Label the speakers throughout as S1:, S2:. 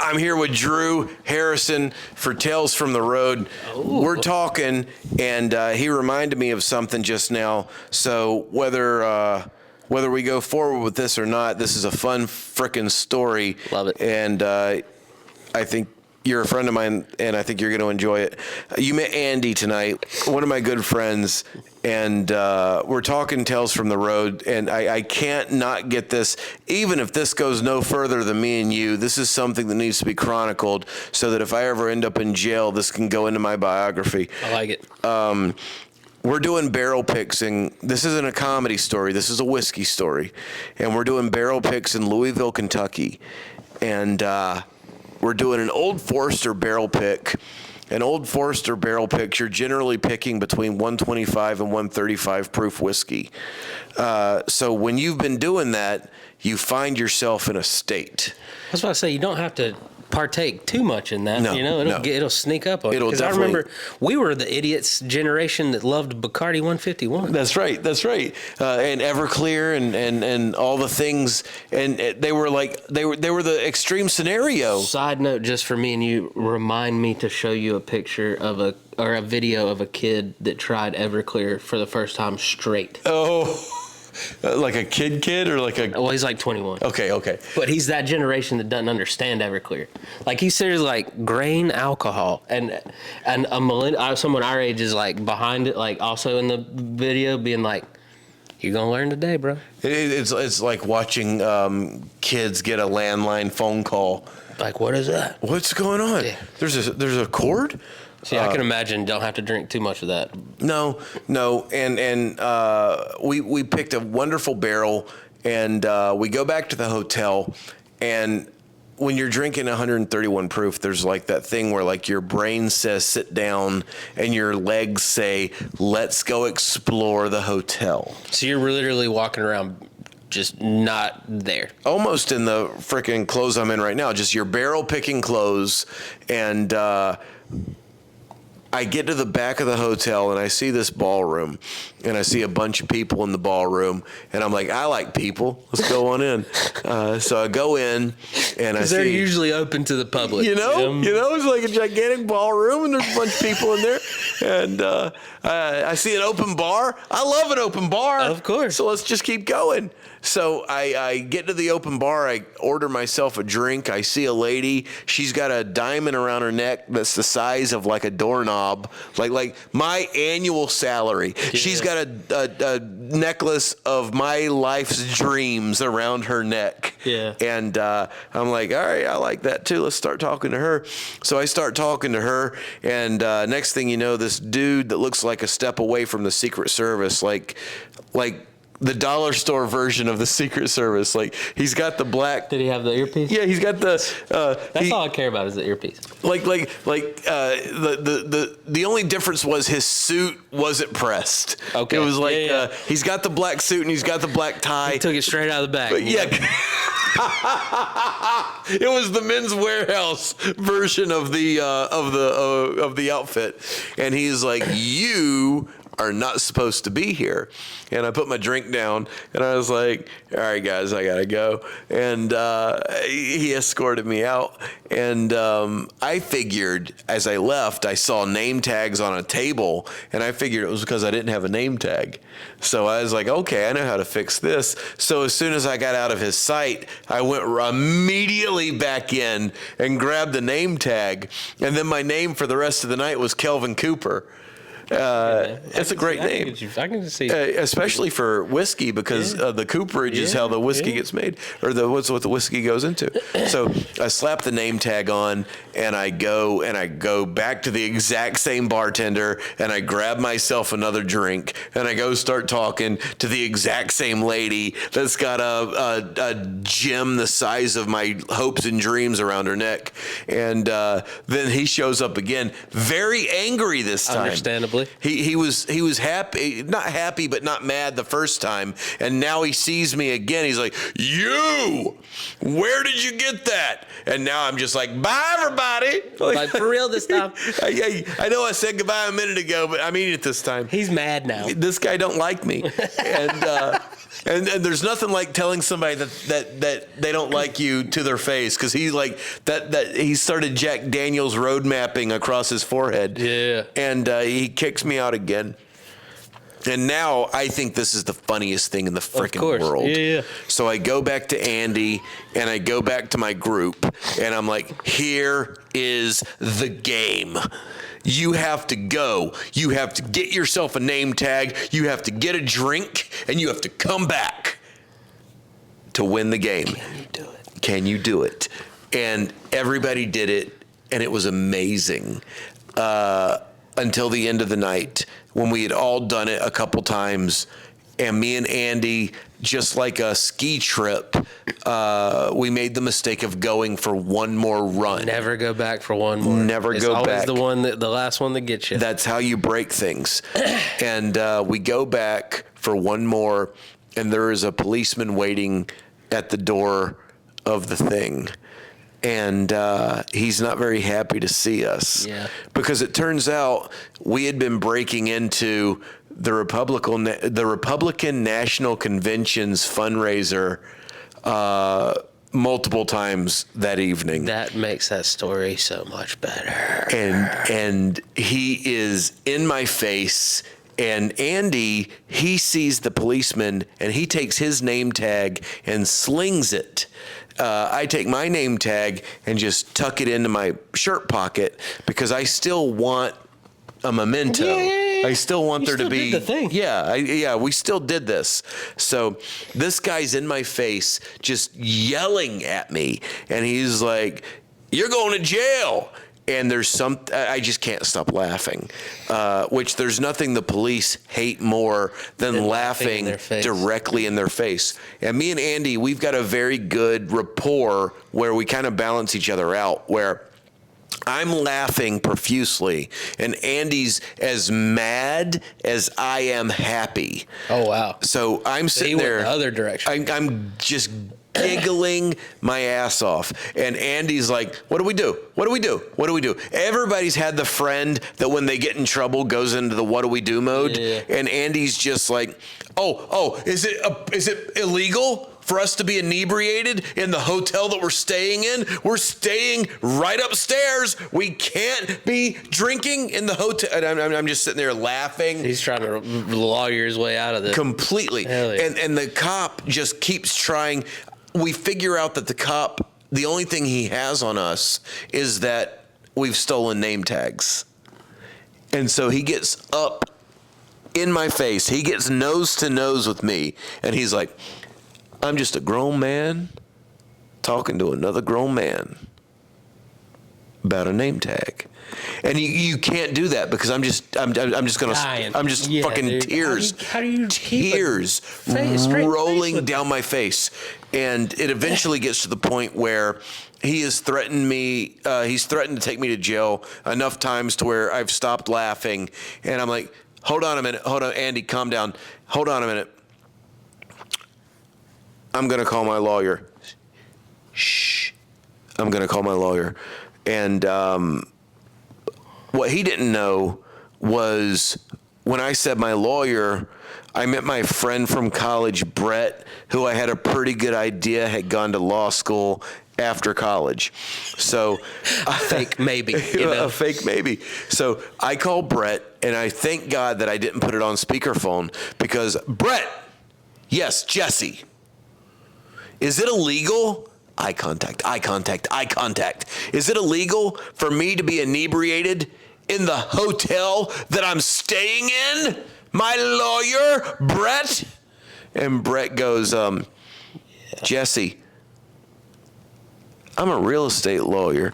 S1: I'm here with Drew Harrison for Tales from the Road. Ooh. We're talking, and he reminded me of something just now. So whether we go forward with this or not, this is a fun frickin' story.
S2: Love it.
S1: And I think you're a friend of mine, and I think you're going to enjoy it. You met Andy tonight, one of my good friends, and we're talking Tales from the Road, and I can't not get this. Even if this goes no further than me and you, this is something that needs to be chronicled so that if I ever end up in jail, this can go into my biography.
S2: I like it.
S1: We're doing barrel picks, and this isn't a comedy story. This is a whiskey story, and we're doing barrel picks in Louisville, Kentucky, and we're doing an Old Forester barrel pick. An Old Forester barrel pick, you're generally picking between 125 and 135 proof whiskey. So when you've been doing that, you find yourself in a state.
S2: I was about to say, you don't have to partake too much in that.
S1: No,
S2: It'll sneak up on you. Because I remember we were the idiots generation that loved Bacardi 151.
S1: That's right. And Everclear and all the things, and they were the extreme scenario.
S2: Side note, just for me and you, remind me to show you a picture of a video of a kid that tried Everclear for the first time straight.
S1: Oh. Like a kid or like a...
S2: Well, he's like 21.
S1: Okay.
S2: But he's that generation that doesn't understand Everclear. Like, he says, like, grain alcohol. And someone our age is, like, behind it, like, also in the video being like, you're going to learn today, bro.
S1: It's like watching kids get a landline phone call.
S2: Like, what is that?
S1: What's going on? Yeah. There's a cord?
S2: See, I can imagine don't have to drink too much of that.
S1: No, and we picked a wonderful barrel, and we go back to the hotel, and when you're drinking 131 proof, there's like that thing where like your brain says sit down, and your legs say let's go explore the hotel.
S2: So you're literally walking around just not there.
S1: Almost in the freaking clothes I'm in right now, just your barrel picking clothes, and I get to the back of the hotel and I see this ballroom and I see a bunch of people in the ballroom and I'm like, I like people. Let's go on in. So I go in and I see...
S2: They're usually open to the public.
S1: You know, it's like a gigantic ballroom and there's a bunch of people in there. And I see an open bar. I love an open bar.
S2: Of course.
S1: So let's just keep going. So I get to the open bar. I order myself a drink. I see a lady. She's got a diamond around her neck that's the size of like a doorknob, like my annual salary. Yeah. She's got a necklace of my life's dreams around her neck.
S2: Yeah.
S1: And I'm like, all right, I like that too. Let's start talking to her. So I start talking to her, and next thing you know, this dude that looks like a step away from the Secret Service, like the dollar store version of the Secret Service. Like, he's got the black...
S2: Did he have the earpiece?
S1: Yeah, he's got the...
S2: That's all I care about is the earpiece.
S1: The only difference was his suit wasn't pressed.
S2: Okay.
S1: It was like, he's got the black suit and he's got the black tie.
S2: He took it straight out of the bag.
S1: But yeah. It was the Men's Warehouse version of the outfit. And he's like, you are not supposed to be here. And I put my drink down and I was like, all right, guys, I gotta go. And he escorted me out. And I figured as I left, I saw name tags on a table, and I figured it was because I didn't have a name tag. So I was like, okay, I know how to fix this. So as soon as I got out of his sight, I went immediately back in and grabbed the name tag. And then my name for the rest of the night was Kelvin Cooper. It's a great name.
S2: I can see,
S1: especially for whiskey, because the cooperage is how the whiskey gets made, or what's what the whiskey goes into. So I slap the name tag on, and I go back to the exact same bartender, and I grab myself another drink, and I go start talking to the exact same lady that's got a gem the size of my hopes and dreams around her neck, and then he shows up again, very angry this time.
S2: Understandably.
S1: He was happy, not happy, but not mad the first time. And now he sees me again. He's like, you, where did you get that? And now I'm just like, bye, everybody.
S2: Like, for real this time?
S1: I know I said goodbye a minute ago, but I mean it this time.
S2: He's mad now.
S1: This guy don't like me. And And there's nothing like telling somebody that they don't like you to their face, because he like that he started Jack Daniels road mapping across his forehead.
S2: Yeah.
S1: And he kicks me out again. And now I think this is the funniest thing in the freaking world.
S2: Yeah.
S1: So I go back to Andy and I go back to my group and I'm like, here is the game. You have to go. You have to get yourself a name tag. You have to get a drink and you have to come back to win the game.
S2: Can you do it?
S1: Can you do it? And everybody did it, and it was amazing until the end of the night, when we had all done it a couple times, and me and Andy, just like a ski trip, we made the mistake of going for one more run.
S2: Never go back for one more.
S1: Never
S2: it's
S1: go
S2: always
S1: back.
S2: The last one that gets you.
S1: That's how you break things. And we go back for one more, and there is a policeman waiting at the door of the thing. And he's not very happy to see us.
S2: Yeah.
S1: Because it turns out we had been breaking into the Republican National Convention's fundraiser multiple times that evening.
S2: That makes that story so much better.
S1: And he is in my face. And Andy, he sees the policeman and he takes his name tag and slings it. I take my name tag and just tuck it into my shirt pocket because I still want a memento.
S2: Yeah.
S1: I still want there to be
S2: did the thing.
S1: Yeah, we still did this. So this guy's in my face just yelling at me, and he's like, "You're going to jail." And I just can't stop laughing, which there's nothing the police hate more than laughing directly in their face. And me and Andy, we've got a very good rapport where we kind of balance each other out, where I'm laughing profusely and Andy's as mad as I am happy.
S2: Oh, wow.
S1: So I'm sitting
S2: went
S1: there.
S2: the other direction.
S1: I'm just giggling my ass off. And Andy's like, what do we do? What do we do? What do we do? Everybody's had the friend that when they get in trouble goes into the what do we do mode.
S2: Yeah.
S1: And Andy's just like, oh, is it illegal for us to be inebriated in the hotel that we're staying in? We're staying right upstairs. We can't be drinking in the hotel. And I'm just sitting there laughing.
S2: He's trying to lawyer his way out of this.
S1: Completely.
S2: Hell yeah.
S1: And the cop just keeps trying. We figure out that the cop, the only thing he has on us is that we've stolen name tags. And so he gets up in my face. He gets nose to nose with me. And he's like, I'm just a grown man talking to another grown man about a name tag. And you can't do that because I'm just fucking
S2: dude.
S1: tears.
S2: How do you keep
S1: tears rolling down my face. And it eventually gets to the point where he has threatened me. He's threatened to take me to jail enough times to where I've stopped laughing. And I'm like, hold on a minute. Hold on, Andy, calm down. Hold on a minute. I'm going to call my lawyer. Shh. I'm going to call my lawyer. And what he didn't know was when I said my lawyer, I met my friend from college, Brett, who I had a pretty good idea had gone to law school after college. So
S2: a fake maybe.
S1: A fake maybe. So I called Brett, and I thank God that I didn't put it on speakerphone because, Brett, yes, Jesse, is it illegal? Eye contact. Is it illegal for me to be inebriated in the hotel that I'm staying in? My lawyer, Brett? And Brett goes, Jesse, I'm a real estate lawyer.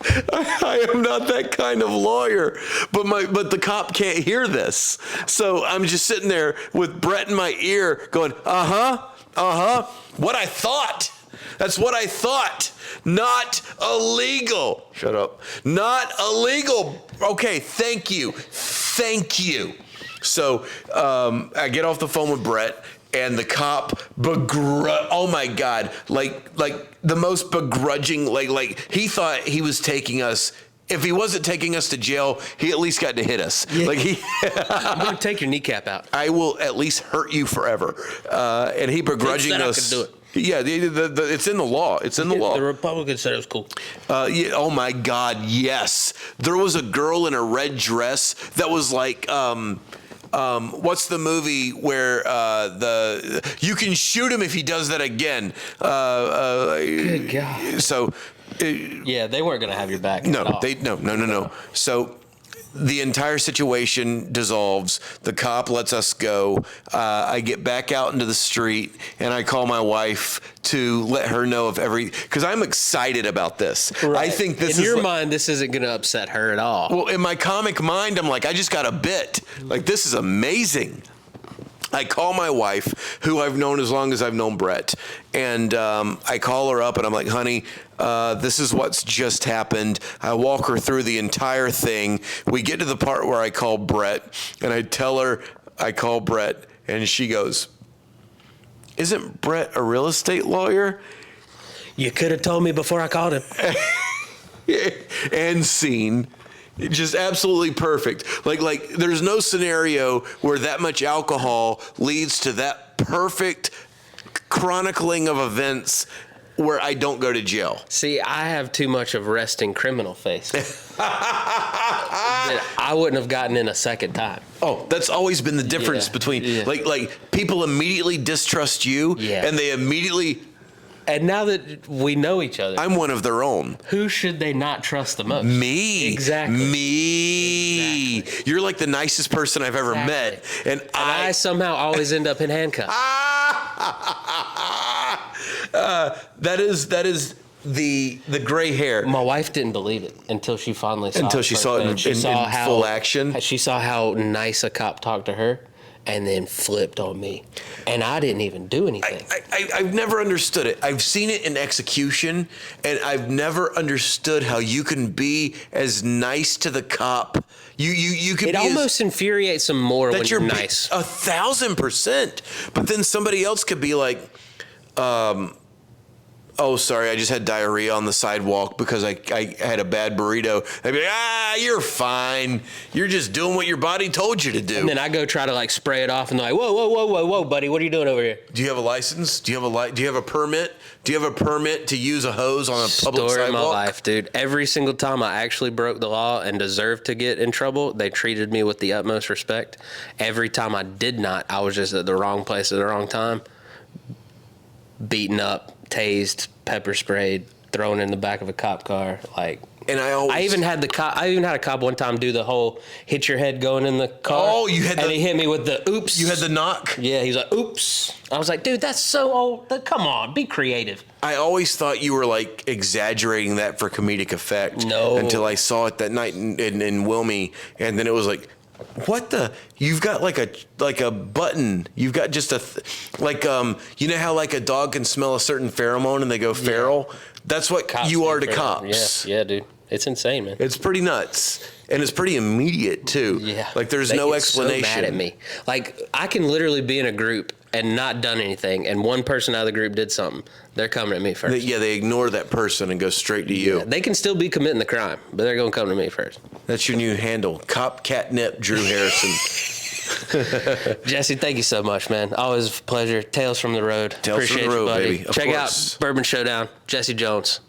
S1: I am not that kind of lawyer, but the cop can't hear this. So I'm just sitting there with Brett in my ear going, what I thought. That's what I thought. Not illegal. Shut up. Not illegal. Okay, thank you. So I get off the phone with Brett, and the cop oh my God, like the most begrudging, like he thought he was taking us if he wasn't taking us to jail, he at least got to hit us.
S2: Yeah.
S1: Like
S2: I'm gonna take your kneecap out.
S1: I will at least hurt you forever. And he begrudging
S2: said I
S1: us.
S2: could do it.
S1: Yeah, it's in the law. It's in the law.
S2: The Republicans said it was cool.
S1: Yeah, oh my God, yes. There was a girl in a red dress that was like, what's the movie where you can shoot him if he does that again?
S2: Good God.
S1: So,
S2: Yeah, they weren't gonna have your back.
S1: no,
S2: at all.
S1: no. So the entire situation dissolves. The cop lets us go. I get back out into the street and I call my wife to let her know of because I'm excited about this.
S2: Right.
S1: I think this
S2: in
S1: is
S2: your mind, this isn't gonna upset her at all.
S1: well, in my comic mind, I'm like, I just got a bit. Like, this is amazing. I call my wife, who I've known as long as I've known Brett, and I call her up and I'm like, honey, this is what's just happened. I walk her through the entire thing. We get to the part where I call Brett, and I tell her I call Brett, and she goes, isn't Brett a real estate lawyer?
S2: You could have told me before I called him.
S1: And scene. Just absolutely perfect. Like there's no scenario where that much alcohol leads to that perfect chronicling of events where I don't go to jail.
S2: See, I have too much of resting criminal face. That I wouldn't have gotten in a second time.
S1: Oh, that's always been the difference
S2: Yeah,
S1: between
S2: yeah.
S1: like people immediately distrust you,
S2: Yeah.
S1: and they immediately.
S2: And now that we know each other,
S1: I'm one of their own.
S2: who should they not trust the most?
S1: Me.
S2: Exactly.
S1: Me.
S2: Exactly.
S1: You're like the nicest person I've ever met,
S2: Exactly.
S1: and
S2: I somehow always end up in handcuffs.
S1: That is the gray hair.
S2: My wife didn't believe it until she finally saw
S1: Until she saw it in full action.
S2: She saw how nice a cop talked to her and then flipped on me. And I didn't even do anything.
S1: I've never understood it. I've seen it in execution, and I've never understood how you can be as nice to the cop. You can
S2: It
S1: be
S2: almost infuriates them more when you're nice.
S1: 1,000%. But then somebody else could be like, oh, sorry, I just had diarrhea on the sidewalk because I had a bad burrito. They'd be like, you're fine. You're just doing what your body told you to do.
S2: And then I go try to like spray it off, and they're like, whoa, buddy, what are you doing over here?
S1: Do you have a license? Do you have a permit? Do you have a permit to use a hose on a public
S2: Story
S1: sidewalk?
S2: of my life, dude. Every single time I actually broke the law and deserved to get in trouble, they treated me with the utmost respect. Every time I did not, I was just at the wrong place at the wrong time, beaten up, tased, pepper sprayed, thrown in the back of a cop car. Like,
S1: And
S2: I even had a cop one time do the whole hit your head going in the car.
S1: Oh, you had
S2: and
S1: the-
S2: he hit me with the oops.
S1: You had the knock?
S2: Yeah, he's like, oops. I was like, dude, that's so old. Come on, be creative.
S1: I always thought you were like exaggerating that for comedic effect.
S2: No.
S1: Until I saw it that night in Wilmie, and then it was like, what the? You've got like a button. You've got just you know how like a dog can smell a certain pheromone and they go feral? That's what
S2: Cops
S1: you are to
S2: do feral.
S1: cops.
S2: Yeah, dude. It's insane, man.
S1: It's pretty nuts. And it's pretty immediate too.
S2: Yeah.
S1: Like there's
S2: They
S1: no
S2: get
S1: explanation.
S2: So mad at me. Like I can literally be in a group and not done anything, and one person out of the group did something. They're coming at me first.
S1: They ignore that person and go straight to you.
S2: They can still be committing the crime, but they're gonna come to me first.
S1: That's your new handle. Cop Catnip Drew Harrison.
S2: Jesse, thank you so much, man. Always a pleasure. Tales from the road.
S1: Tales from the
S2: Appreciate
S1: road,
S2: you, buddy.
S1: baby. Of
S2: Check
S1: course.
S2: out Bourbon Showdown. Jesse Jones.